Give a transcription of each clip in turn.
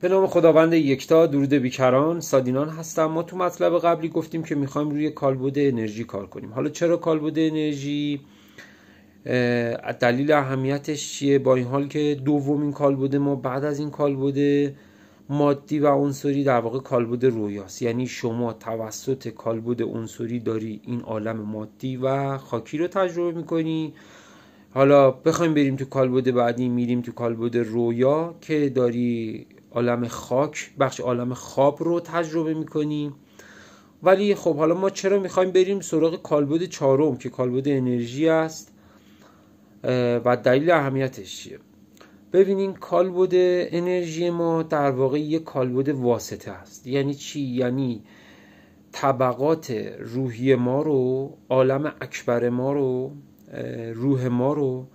به نام خداوند یکتا. درود بیکران، سادینان هستم. ما تو مطلب قبلی گفتیم که میخوایم روی کالبد انرژی کار کنیم. حالا چرا کالبد انرژی؟ دلیل اهمیتش چیه؟ با این حال که دومین کالبد ما بعد از این کالبد مادی و عنصری در واقع کالبد رویاست. یعنی شما توسط کالبد عنصری داری این عالم مادی و خاکی رو تجربه میکنی. حالا بخوایم بریم تو کالبد بعدی، میریم تو کالبد رویا که داری عالم خاک، بخش عالم خواب رو تجربه میکنی. ولی خب حالا ما چرا میخوایم بریم سراغ کالبد چهارم که کالبد انرژی است و دلیل اهمیتش چیه؟ ببینین کالبد انرژی ما در واقع یک کالبد واسطه است. یعنی چی؟ یعنی طبقات روحی ما رو، عالم اکبر ما رو، روح ما رو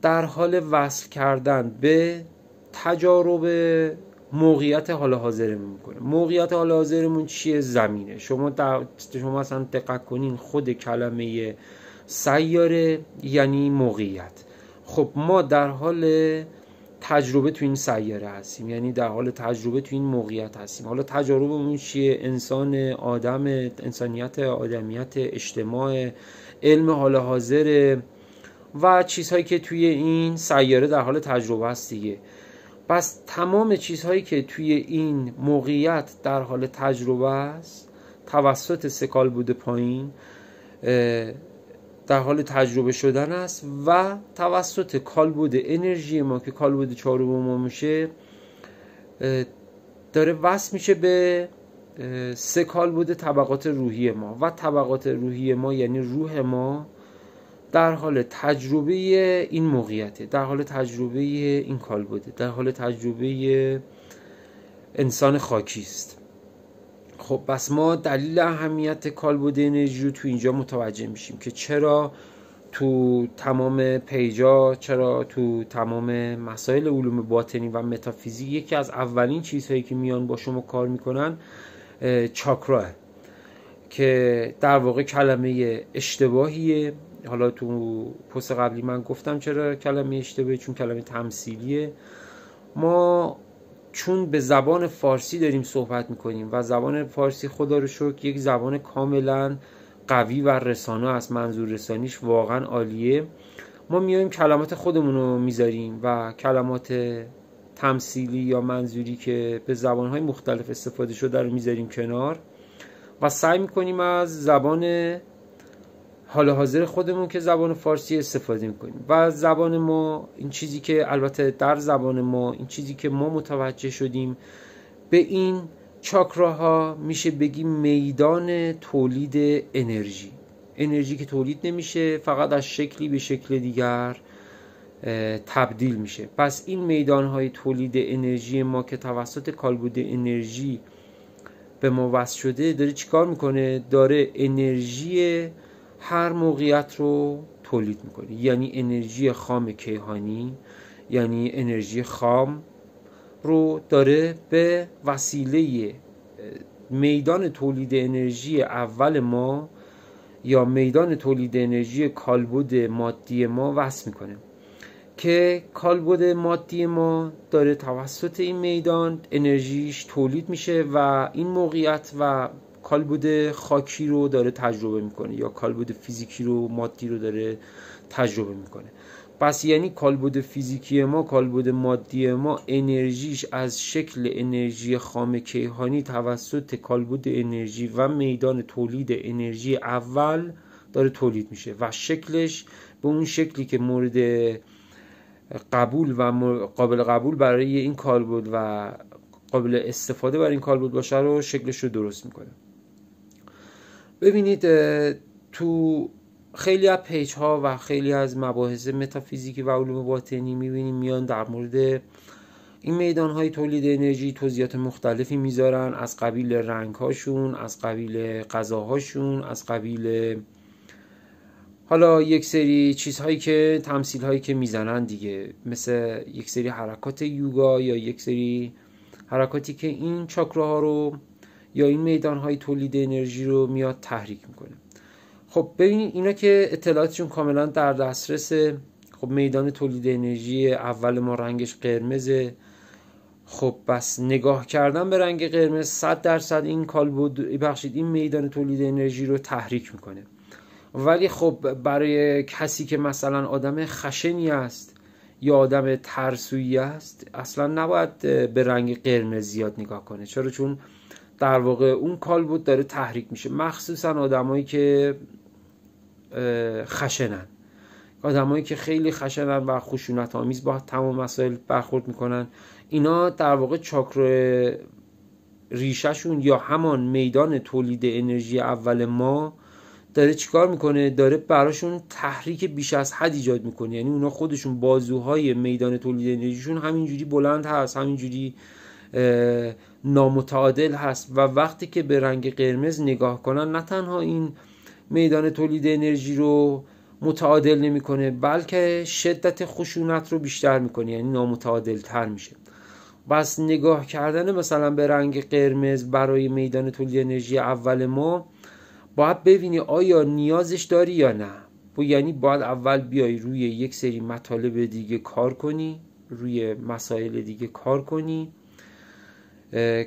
در حال وصل کردن به تجارب موقعیت حال حاضرمون میکنه. موقعیت حال حاضرمون چیه؟ زمینه. شما اصلا دقت کنین خود کلمه سیاره یعنی موقعیت. خب ما در حال تجربه تو این سیاره هستیم، یعنی در حال تجربه تو این موقعیت هستیم. حالا تجاربمون چیه؟ انسان، آدم، انسانیت، آدمیت، اجتماع، علم حال حاضر و چیزهایی که توی این سیاره در حال تجربه است دیگه. پس تمام چیزهایی که توی این موقعیت در حال تجربه است توسط سه کالبد پایین در حال تجربه شدن است و توسط کالبد انرژی ما که کالبد چهارم ما میشه داره وصل میشه به سه کالبد طبقات روحی ما و طبقات روحی ما یعنی روح ما در حال تجربه این موقعیته، در حال تجربه این کالبده، در حال تجربه انسان خاکی است. خب بس ما دلیل اهمیت کالبد انرژی رو تو اینجا متوجه میشیم که چرا تو تمام پیجا، چرا تو تمام مسائل علوم باطنی و متافیزیک یکی از اولین چیزهایی که میان با شما کار میکنن چاکراه که در واقع کلمه اشتباهیه. حالا تو پست قبلی من گفتم چرا کلمه اشتباهی، چون کلمه تمثیلیه. ما چون به زبان فارسی داریم صحبت میکنیم و زبان فارسی خدا رو شکر یک زبان کاملا قوی و رسانه است، منظور رسانیش واقعا عالیه. ما میایم کلمات خودمون رو میذاریم و کلمات تمثیلی یا منظوری که به زبانهای مختلف استفاده شده رو میذاریم کنار و سعی میکنیم از زبان حال حاضر خودمون که زبان فارسی استفاده میکنیم. و زبان ما این چیزی که البته در زبان ما این چیزی که ما متوجه شدیم به این چاکراها میشه بگیم میدان تولید انرژی. انرژی که تولید نمیشه، فقط از شکلی به شکل دیگر تبدیل میشه. پس این میدانهای تولید انرژی ما که توسط کالبد انرژی به ما وصل شده داره چیکار میکنه؟ داره انرژی هر موقعیت رو تولید میکنه. یعنی انرژی خام کیهانی، یعنی انرژی خام رو داره به وسیله میدان تولید انرژی اول ما یا میدان تولید انرژی کالبد مادی ما وصل میکنه که کالبد مادی ما داره توسط این میدان انرژیش تولید میشه و این موقعیت و کالبد خاکی رو داره تجربه میکنه یا کالبد فیزیکی رو، مادی رو داره تجربه میکنه. پس یعنی کالبد فیزیکی ما، کالبد مادی ما انرژیش از شکل انرژی خام کیهانی توسط کالبد انرژی و میدان تولید انرژی اول داره تولید میشه و شکلش به اون شکلی که مورد قبول و قابل قبول برای این کالبد و قابل استفاده برای این کالبد باشه رو شکلش رو درست میکنه. ببینید تو خیلی از پیج ها و خیلی از مباحث متافیزیکی و علوم باطنی میبینیم میان در مورد این میدان های تولید انرژی توضیحات مختلفی میذارن، از قبیل رنگ هاشون، از قبیل غذاهاشون، از قبیل حالا یک سری چیزهایی که تمثیل هایی که میزنن دیگه، مثل یک سری حرکات یوگا یا یک سری حرکاتی که این چاکراها رو یا این میدان های تولید انرژی رو میاد تحریک میکنه. خب ببینید اینا که اطلاعاتشون کاملا در دسترسه. خب میدان تولید انرژی اول ما رنگش قرمزه. خب بس نگاه کردن به رنگ قرمز 100% این این میدان تولید انرژی رو تحریک میکنه. ولی خب برای کسی که مثلا آدم خشنی است یا آدم ترسویی است اصلا نباید به رنگ قرمز زیاد نگاه کنه. چرا؟ چون در واقع اون کالبد داره تحریک میشه، مخصوصا آدمایی که خشنن، آدمایی که خیلی خشنن و خشونت آمیز با تمام مسائل برخورد میکنن. اینا در واقع چاکر ریشهشون یا همان میدان تولید انرژی اول ما داره چیکار میکنه؟ داره براشون تحریک بیش از حد ایجاد میکنه. یعنی اونا خودشون بازوهای میدان تولید انرژیشون همینجوری بلند هست، همینجوری نامتعادل هست و وقتی که به رنگ قرمز نگاه کنن نه تنها این میدان تولید انرژی رو متعادل نمیکنه بلکه شدت خشونت رو بیشتر میکنه، یعنی نامتعادل تر میشه. بس نگاه کردن مثلا به رنگ قرمز برای میدان تولید انرژی اول ما باید ببینی آیا نیازش داری یا نه. یعنی باید اول بیای روی یک سری مطالب دیگه کار کنی، روی مسائل دیگه کار کنی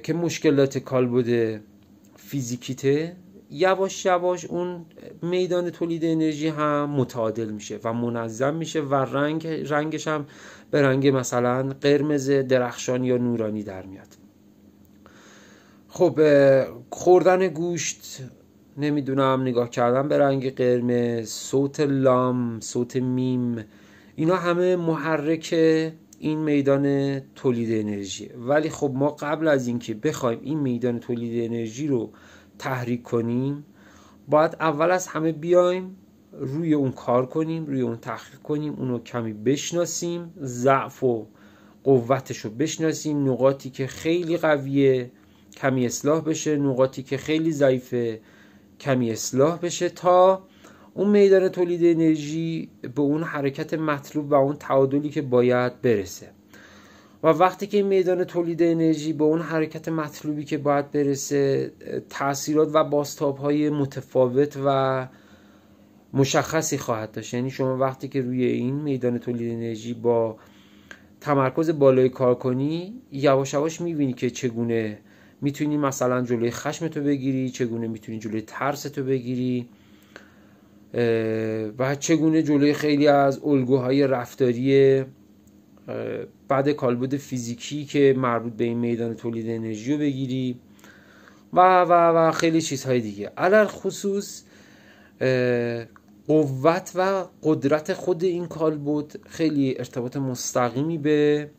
که مشکلات کالبد فیزیکیته یواش یواش اون میدان تولید انرژی هم متعادل میشه و منظم میشه و رنگش هم به رنگ مثلا قرمز درخشان یا نورانی در میاد. خب خوردن گوشت، نمیدونم، نگاه کردن به رنگ قرمز، صوت لام، صوت میم، اینا همه محرک این میدان تولید انرژی. ولی خب ما قبل از اینکه بخوایم این میدان تولید انرژی رو تحریک کنیم باید اول از همه بیایم روی اون کار کنیم، روی اون تحقیق کنیم، اونو کمی بشناسیم، ضعف و قوتش رو بشناسیم، نقاطی که خیلی قویه کمی اصلاح بشه، نقاطی که خیلی ضعیفه کمی اصلاح بشه تا اون میدان تولید انرژی به اون حرکت مطلوب و اون تعادلی که باید برسه. و وقتی که میدان تولید انرژی به اون حرکت مطلوبی که باید برسه تأثیرات و بازتاب‌های متفاوت و مشخصی خواهد داشت. یعنی شما وقتی که روی این میدان تولید انرژی با تمرکز بالایی کار کنی یواش یواش می‌بینی که چگونه میتونی مثلا جلوی خشمتو بگیری، چگونه میتونی جلوی ترستو بگیری و چگونه جلوی خیلی از الگوهای رفتاری بعد کالبد فیزیکی که مربوط به این میدان تولید انرژی رو بگیری و خیلی چیزهای دیگه. علل خصوص قوت و قدرت خود این کالبد خیلی ارتباط مستقیمی به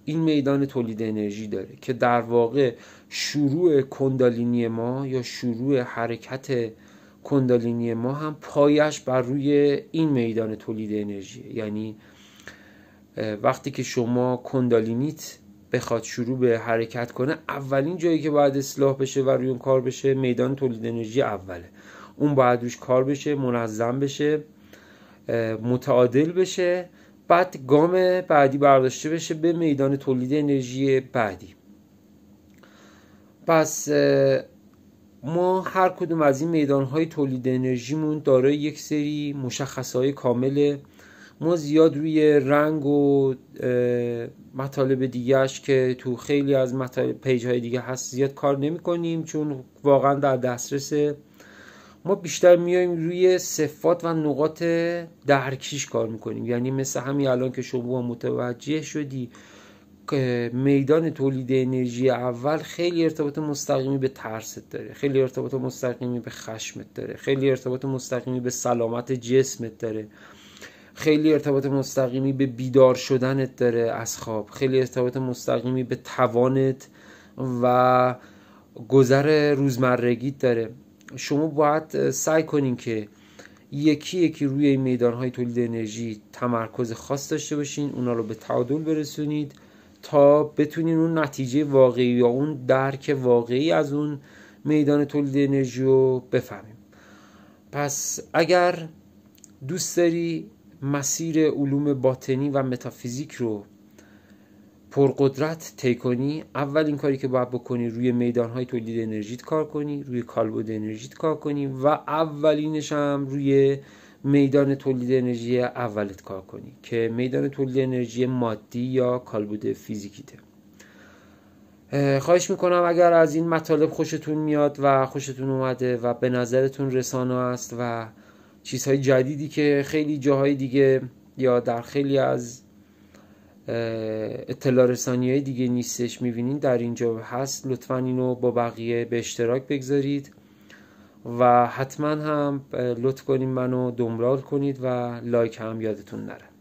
این میدان تولید انرژی داره که در واقع شروع کندالینی ما یا شروع حرکت کندالینی ما هم پایش بر روی این میدان تولید انرژی. یعنی وقتی که شما کندالینیت بخواد شروع به حرکت کنه اولین جایی که باید اصلاح بشه و روی اون کار بشه میدان تولید انرژی اوله. اون باید روش کار بشه، منظم بشه، متعادل بشه، بعد گام بعدی برداشته بشه به میدان تولید انرژی بعدی. پس ما هر کدوم از این میدانهای تولید انرژیمون دارای یک سری مشخصهای کامله. ما زیاد روی رنگ و مطالب دیگهش که تو خیلی از پیج‌های دیگه هست زیاد کار نمی کنیم چون واقعا در دسترسه. ما بیشتر میایم روی صفات و نقاط درکیش کار میکنیم. یعنی مثل همین الان که شما متوجه شدی که میدان تولید انرژی اول خیلی ارتباط مستقیمی به ترست داره، خیلی ارتباط مستقیمی به خشمت داره، خیلی ارتباط مستقیمی به سلامت جسمت داره، خیلی ارتباط مستقیمی به بیدار شدنت داره از خواب، خیلی ارتباط مستقیمی به توانت و گذر روزمرگیت داره. شما باید سعی کنین که یکی یکی روی این میدانهای تولید انرژی تمرکز خاص داشته باشین، اونا رو به تعادل برسونید تا بتونین اون نتیجه واقعی یا اون درک واقعی از اون میدان تولید انرژی رو بفهمیم. پس اگر دوست داری مسیر علوم باطنی و متافیزیک رو پرقدرت طی کنی، اولین کاری که باید بکنی روی میدانهای تولید انرژیت کار کنی، روی کالبد انرژیت کار کنی و اولینش هم روی میدان تولید انرژی اولت کار کنی که میدان تولید انرژی مادی یا کالبد فیزیکیته. خواهش میکنم اگر از این مطالب خوشتون میاد و خوشتون اومده و به نظرتون رسانه است و چیزهای جدیدی که خیلی جاهای دیگه یا در خیلی از اطلاع رسانی‌های دیگه نیستش میبینین در اینجا هست، لطفاً اینو با بقیه به اشتراک بگذارید و حتما هم لطف کنید منو دنبال کنید و لایک هم یادتون نره.